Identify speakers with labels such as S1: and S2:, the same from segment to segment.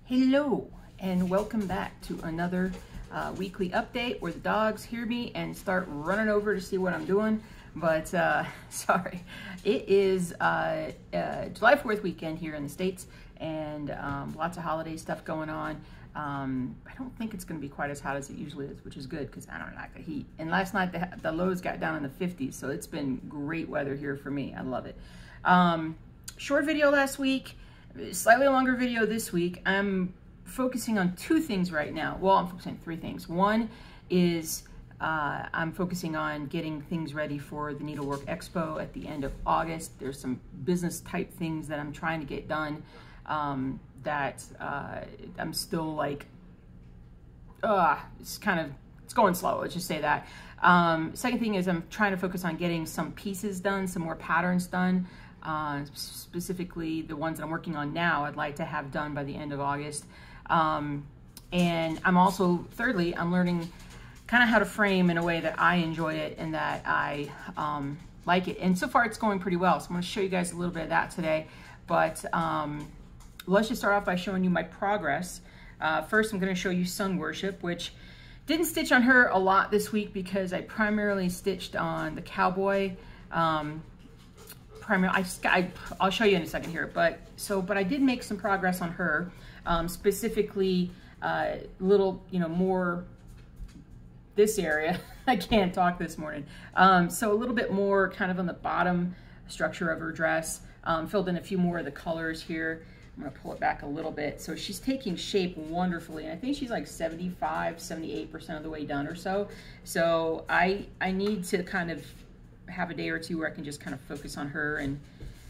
S1: Hello and welcome back to another weekly update where the dogs hear me and start running over to see what I'm doing. But sorry, it is July 4th weekend here in the States, and lots of holiday stuff going on. I don't think it's going to be quite as hot as it usually is, which is good because I don't like the heat. And last night the lows got down in the 50s, so it's been great weather here for me. I love it. Short video last week, slightly longer video this week. I'm focusing on two things right now. Well, I'm focusing on three things. One is I'm focusing on getting things ready for the Needlework Expo at the end of August. There's some business type things that I'm trying to get done that I'm still like, it's going slow, let's just say that. Second thing is I'm trying to focus on getting some pieces done, some more patterns done. Specifically the ones that I'm working on now, I'd like to have done by the end of August. And I'm also, thirdly, I'm learning kind of how to frame in a way that I enjoy it and that I like it. And so far it's going pretty well. So I'm going to show you guys a little bit of that today. But let's just start off by showing you my progress. First, I'm going to show you Sun Worship, which didn't stitch on her a lot this week because I primarily stitched on the Cowboy. I'll show you in a second here, but I did make some progress on her, specifically little, more this area. I can't talk this morning. So a little bit more kind of on the bottom structure of her dress. Filled in a few more of the colors here. I'm gonna pull it back a little bit. So she's taking shape wonderfully, and I think she's like 75, 78% of the way done or so. So I need to kind of have a day or two where I can just kind of focus on her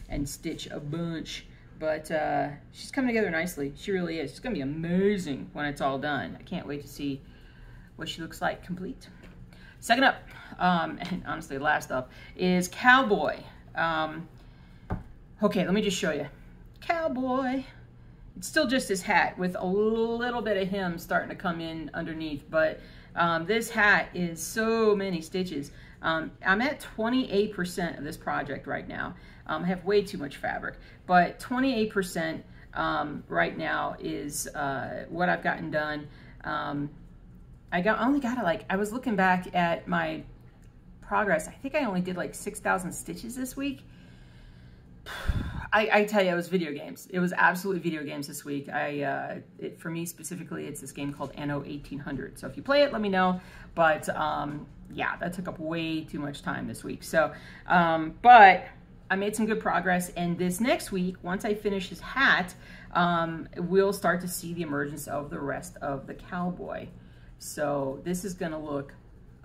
S1: and stitch a bunch. But she's coming together nicely. She really is. She's gonna be amazing when it's all done. I can't wait to see what she looks like complete. Second up, and honestly last up, is Cowboy. Okay, let me just show you. Cowboy. It's still just his hat with a little bit of him starting to come in underneath, but this hat is so many stitches. I'm at 28% of this project right now. I have way too much fabric, but 28% right now is what I've gotten done. I was looking back at my progress. I think I only did like 6,000 stitches this week. I tell you, it was video games. It was absolutely video games this week. For me specifically, it's this game called Anno 1800. So if you play it, let me know. But yeah, that took up way too much time this week. So, but I made some good progress. And this next week, once I finish his hat, we'll start to see the emergence of the rest of the Cowboy. So this is gonna look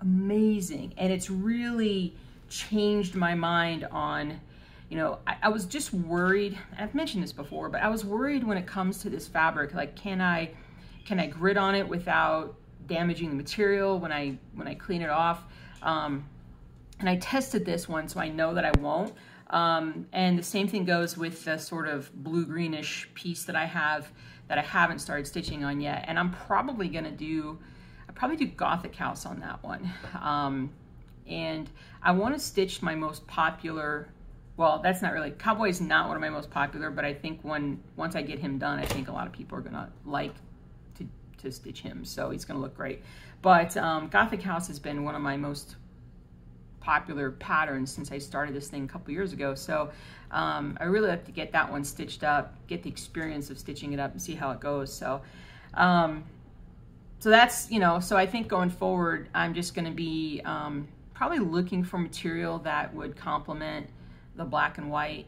S1: amazing. And it's really changed my mind on, I was just worried. I've mentioned this before, but I was worried when it comes to this fabric, like, can I grit on it without damaging the material when I clean it off? And I tested this one, so I know that I won't. And the same thing goes with the sort of blue-greenish piece that I haven't started stitching on yet. And I'll probably do Gothic House on that one. And I want to stitch my most popular. Well, that's not really, Cowboy is not one of my most popular, but I think once I get him done, I think a lot of people are gonna like to stitch him, so he's gonna look great. But Gothic House has been one of my most popular patterns since I started this thing a couple years ago, so I really like to get that one stitched up, get the experience of stitching it up and see how it goes. So so that's, so I think going forward, I'm just gonna be probably looking for material that would complement the black and white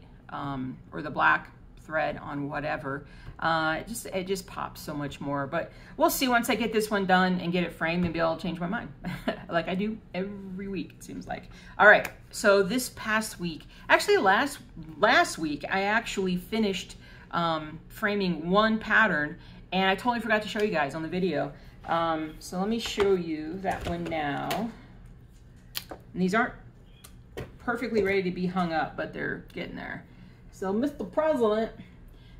S1: or the black thread on whatever. It just pops so much more, but we'll see once I get this one done and get it framed. Maybe I'll change my mind like I do every week, it seems like. All right, so this past week, actually last week, I actually finished framing one pattern, and I totally forgot to show you guys on the video. So let me show you that one now. And these aren't perfectly ready to be hung up, but they're getting there. So Mr. President,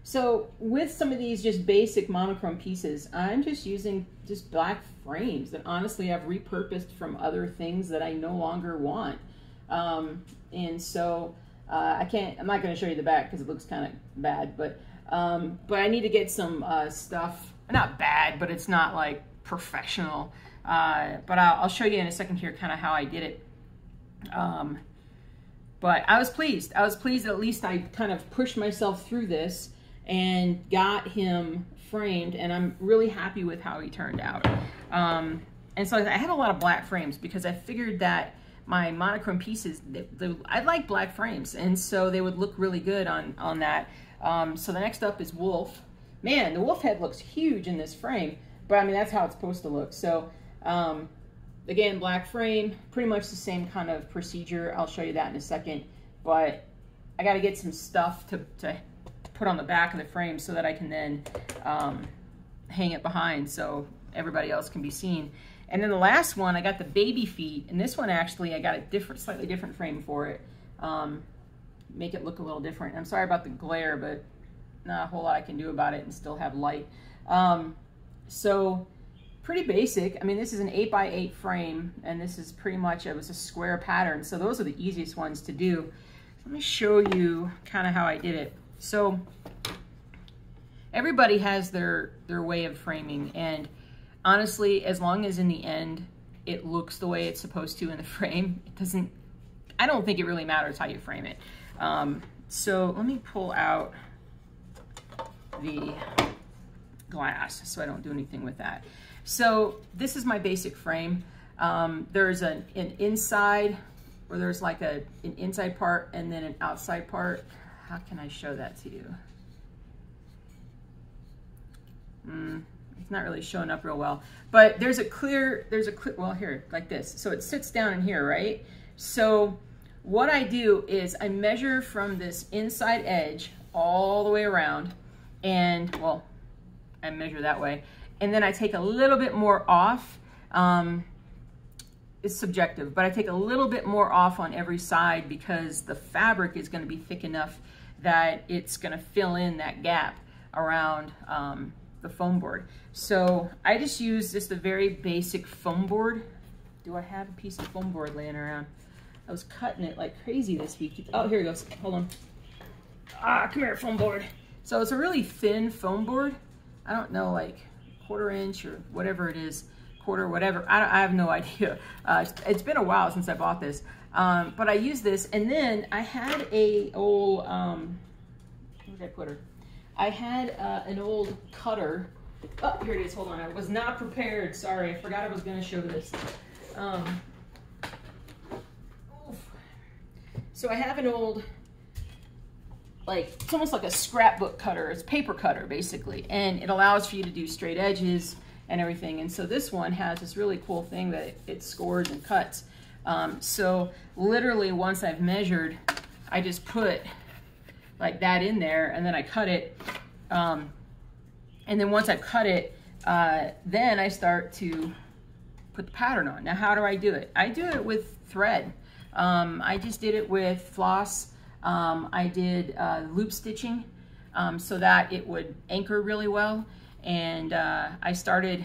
S1: so with some of these just basic monochrome pieces, I'm just using just black frames that honestly I've repurposed from other things that I no longer want. And so I'm not going to show you the back because it looks kind of bad, but But I need to get some stuff, not bad, but it's not like professional. But I'll show you in a second here kind of how I did it. But I was pleased. I was pleased that at least I kind of pushed myself through this and got him framed, and I'm really happy with how he turned out. And so I had a lot of black frames because I figured that my monochrome pieces, I like black frames, and so they would look really good on that. So the next up is wolf. Man, the wolf head looks huge in this frame, but I mean, that's how it's supposed to look. So again, black frame, pretty much the same kind of procedure. I'll show you that in a second, but I got to get some stuff to put on the back of the frame so that I can then hang it behind so everybody else can be seen. And then the last one, I got the baby feet, and this one actually I got a slightly different frame for it. Make it look a little different. I'm sorry about the glare, but not a whole lot I can do about it and still have light. So pretty basic. I mean, this is an 8x8 frame, and this is pretty much, it was a square pattern. So those are the easiest ones to do. Let me show you kind of how I did it. So everybody has their way of framing, and honestly, as long as in the end it looks the way it's supposed to in the frame, I don't think it really matters how you frame it. So let me pull out the glass so I don't do anything with that. So this is my basic frame. There's an inside, where there's like an inside part and then an outside part. How can I show that to you? It's not really showing up real well, but there's a clear, well, here, like this. So it sits down in here, right? So what I do is I measure from this inside edge all the way around, and, well, I measure that way. And then I take a little bit more off. It's subjective, but I take a little bit more off on every side because the fabric is going to be thick enough that it's going to fill in that gap around the foam board. So I just use just a very basic foam board. Do I have a piece of foam board laying around? I was cutting it like crazy this week. Oh, here it goes. Hold on. Come here, foam board. So it's a really thin foam board. I don't know, like 1/4 inch or whatever it is, quarter, whatever. I have no idea. It's been a while since I bought this. But I use this, and then I had a old, where did I put her? I had an old cutter. Oh, here it is. Hold on. I was not prepared. Sorry. I forgot I was going to show this. So I have an old, like, it's almost like a scrapbook cutter. It's paper cutter, basically. And it allows for you to do straight edges and everything. And so this one has this really cool thing that it scores and cuts. So literally once I've measured, I just put like that in there, and then I cut it. And then once I've cut it, then I start to put the pattern on. Now, how do I do it? I do it with thread. I just did it with floss. I did loop stitching so that it would anchor really well. And I started,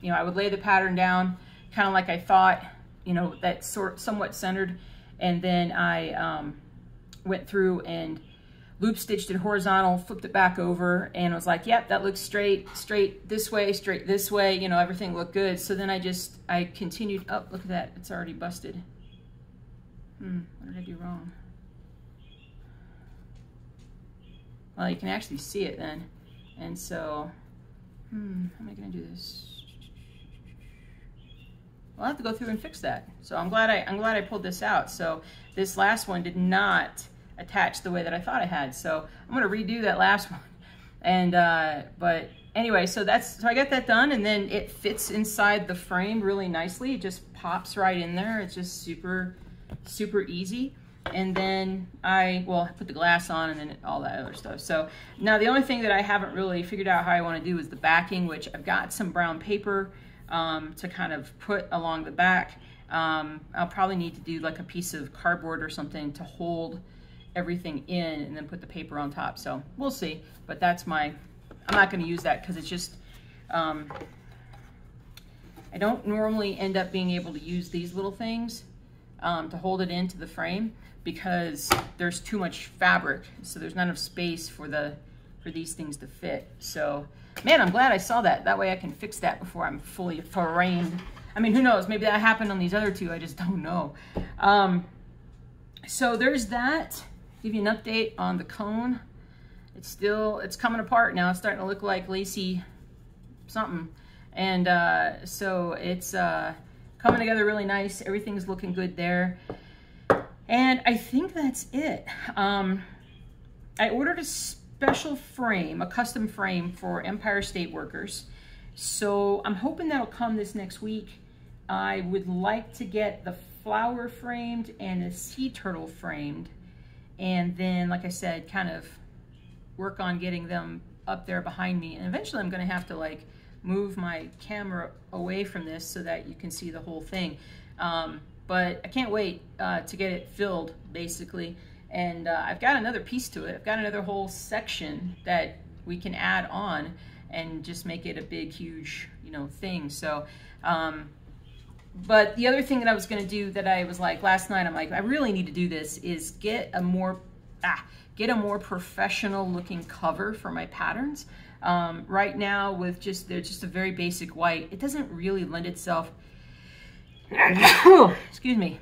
S1: you know, I would lay the pattern down kind of like I thought, you know, that somewhat centered. And then I went through and loop stitched it horizontal, flipped it back over, and was like, yep, that looks straight this way, straight this way, you know, everything looked good. So then I continued, oh, look at that, it's already busted. What did I do wrong? Well, you can actually see it then. And so, how am I gonna do this? Well, I'll have to go through and fix that. So I'm glad I pulled this out. So this last one did not attach the way that I thought it had. So I'm gonna redo that last one. And but anyway, so I got that done, and then it fits inside the frame really nicely. It just pops right in there. It's just super easy. And then I put the glass on, and then all that other stuff. So now the only thing that I haven't really figured out how I want to do is the backing, which I've got some brown paper to kind of put along the back. I'll probably need to do like a piece of cardboard or something to hold everything in, and then put the paper on top. So we'll see, but that's I'm not going to use that because it's just, I don't normally end up being able to use these little things to hold it into the frame because there's too much fabric. So there's not enough space for for these things to fit. So, man, I'm glad I saw that. That way I can fix that before I'm fully framed. I mean, who knows? Maybe that happened on these other two. I just don't know. So there's that. Give you an update on the cone. It's coming apart now. It's starting to look like lacy something. And so it's coming together really nice. Everything's looking good there. And I think that's it. I ordered a special frame, a custom frame for Empire State Workers. So I'm hoping that'll come this next week. I would like to get the flower framed and the sea turtle framed. And then, like I said, kind of work on getting them up there behind me. And eventually I'm gonna have to like move my camera away from this so that you can see the whole thing. But I can't wait to get it filled, basically. And I've got another piece to it. I've got another whole section that we can add on and just make it a big, huge, you know, thing. So, but the other thing that I was going to do that I was like last night, I'm like, I really need to do this, is get a more professional looking cover for my patterns. Right now with they're just a very basic white, it doesn't really lend itself, excuse me,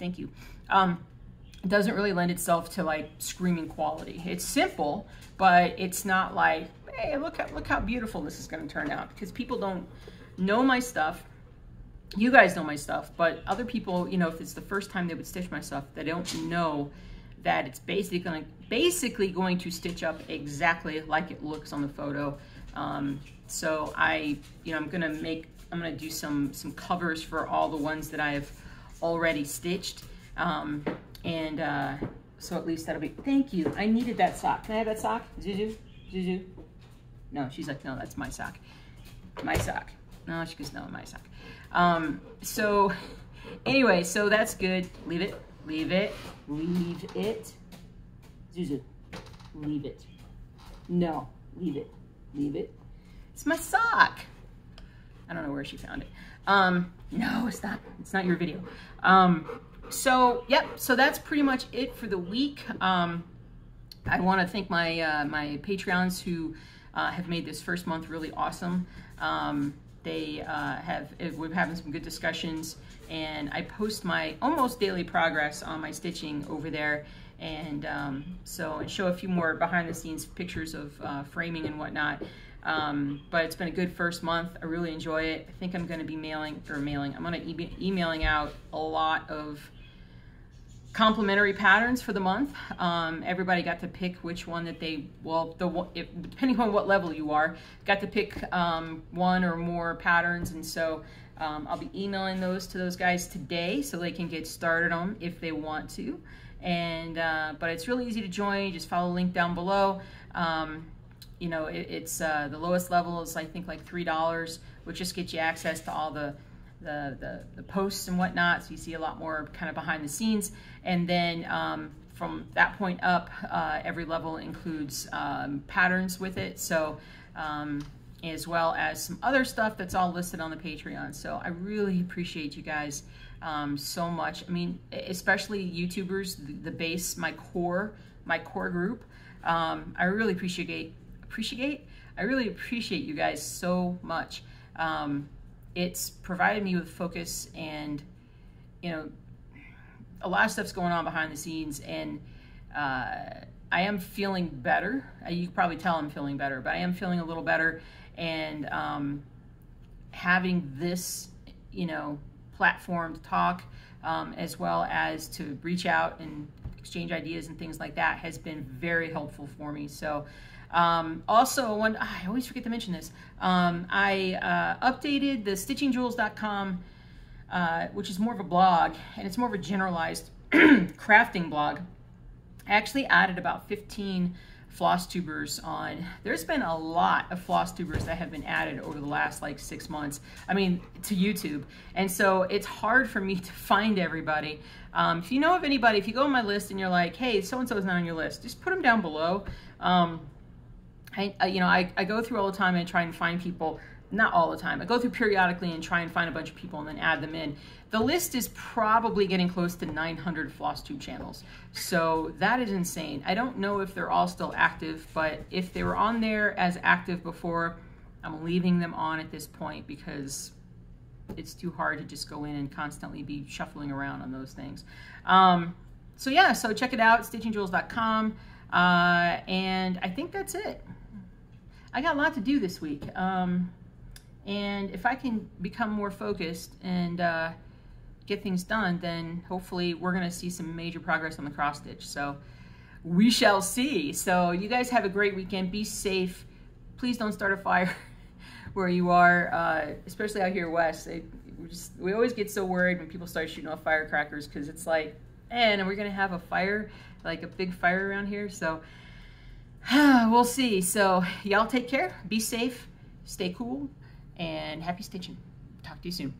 S1: thank you. It doesn't really lend itself to like screaming quality. It's simple, but it's not like, hey, look how beautiful this is going to turn out, because people don't know my stuff. You guys know my stuff, but other people, you know, if it's the first time they would stitch my stuff, they don't know that it's basically going to stitch up exactly like it looks on the photo. So I'm gonna do some covers for all the ones that I've already stitched. So at least that'll be, thank you. I needed that sock. Can I have that sock? Zuzu? Zuzu? No, she's like, no, that's my sock. My sock. No, she goes, no, my sock. So anyway, so that's good. Leave it, leave it, leave it. Zuzu, leave it. No, leave it, leave it. It's my sock. I don't know where she found it. No, it's not your video. So, yep, so that's pretty much it for the week. I want to thank my my Patreons who have made this first month really awesome. We're having some good discussions, and I post my almost daily progress on my stitching over there, and so I show a few more behind the scenes pictures of framing and whatnot. But it's been a good first month. I really enjoy it. I think I'm going to be I'm going to be emailing out a lot of complimentary patterns for the month. Everybody got to pick which one that they, depending on what level you are, got to pick one or more patterns. And so I'll be emailing those to those guys today so they can get started on them if they want to. And but it's really easy to join. You just follow the link down below. You know, it's the lowest level is I think like $3, which just gets you access to all the posts and whatnot, so you see a lot more kind of behind the scenes. And then from that point up, every level includes patterns with it, so as well as some other stuff that's all listed on the Patreon. So I really appreciate you guys so much. I mean, especially YouTubers, the base, my core group. I really appreciate you guys so much. It's provided me with focus, and you know, a lot of stuff's going on behind the scenes, and I am feeling better. You can probably tell I'm feeling better, but I am feeling a little better, and having this, you know, platform to talk, as well as to reach out and exchange ideas and things like that has been very helpful for me. So also, I always forget to mention this. I updated the stitchingjewels.com, which is more of a blog, and it's more of a generalized crafting blog. I actually added about 15 FlossTubers on. There's been a lot of FlossTubers that have been added over the last like 6 months. I mean, to YouTube. And so it's hard for me to find everybody. If you know of anybody, if you go on my list and you're like, hey, so-and-so is not on your list, just put them down below. I go through all the time and try and find people. not all the time. I go through periodically and try and find a bunch of people and then add them in. The list is probably getting close to 900 FlossTube channels. So that is insane. I don't know if they're all still active, but if they were on there as active before, I'm leaving them on at this point because it's too hard to just go in and constantly be shuffling around on those things. So yeah, so check it out, stitchingjewels.com. And I think that's it. I got a lot to do this week. And if I can become more focused and get things done, then hopefully we're going to see some major progress on the cross stitch. So we shall see. So you guys have a great weekend. Be safe. Please don't start a fire where you are, especially out here west. We always get so worried when people start shooting off firecrackers because it's like, man, are we going to have a fire, like a big fire around here? So we'll see. So y'all take care. Be safe. Stay cool. And happy stitching. Talk to you soon.